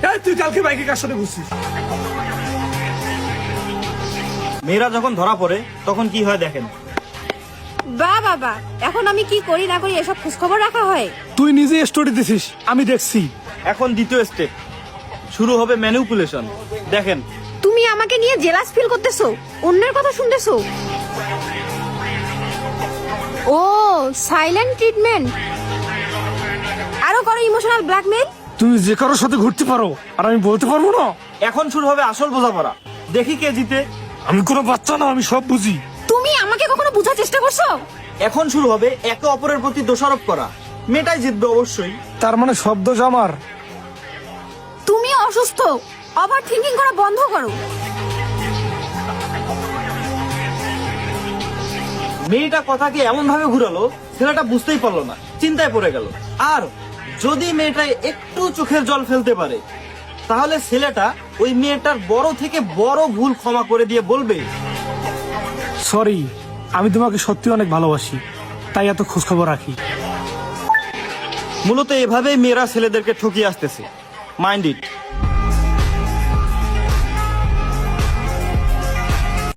এই তুই কালকে বাইকে কার সাথে ঘুরছিস? মেয়েরা যখন ধরা পড়ে তখন কি হয় দেখেন। বাবা, এখন আমি কি করি না করি এসব খোঁজখবর রাখা হয়? তুই নিজে স্টোরি দিছিস, আমি দেখছি। এখন দ্বিতীয় স্টেপ শুরু হবে, ম্যানিপুলেশন। দেখেন, তুমি আমাকে নিয়ে জেলাস ফিল করতেছো, অন্যের কথা শুনতেছো। ও সাইলেন্ট ট্রিটমেন্ট। আরো করো ইমোশনাল ব্ল্যাকমেল। তুমি যে কারোর সাথে ঘুরতে পারো আর আমি বলতে পারবো না? এখন শুরু হবে আসল বোঝাপড়া। দেখি কে জিতে। আমি কোনো বাচ্চা না, আমি সব বুঝি। তুমি আমাকে কখনো বোঝার চেষ্টা করছো? এখন শুরু হবে একে অপরের প্রতি দোষারোপ করা। মেয়েটাই জিতবে অবশ্যই। তার মানে সব দোষ আমার? তুমি অসুস্থ, ওভার থিঙ্কিং করা বন্ধ করো। মেয়েটা কথাকে এমন ভাবে ঘুরালো, ছেলেটা বুঝতেই পারলো না, চিন্তায় পড়ে গেল। আর যদি মেয়েটা একটু চোখের জল ফেলতে পারে, তাহলে ছেলেটা ওই মেয়েটার বড় থেকে বড় ভুল ক্ষমা করে দিয়ে বলবে, সরি, আমি তোমাকে সত্যি অনেক ভালোবাসি, তাই এত খোঁজখবর রাখি। মূলত এভাবেই মেয়েরা ছেলেদেরকে ঠকিয়ে আসতেছে। Mind it.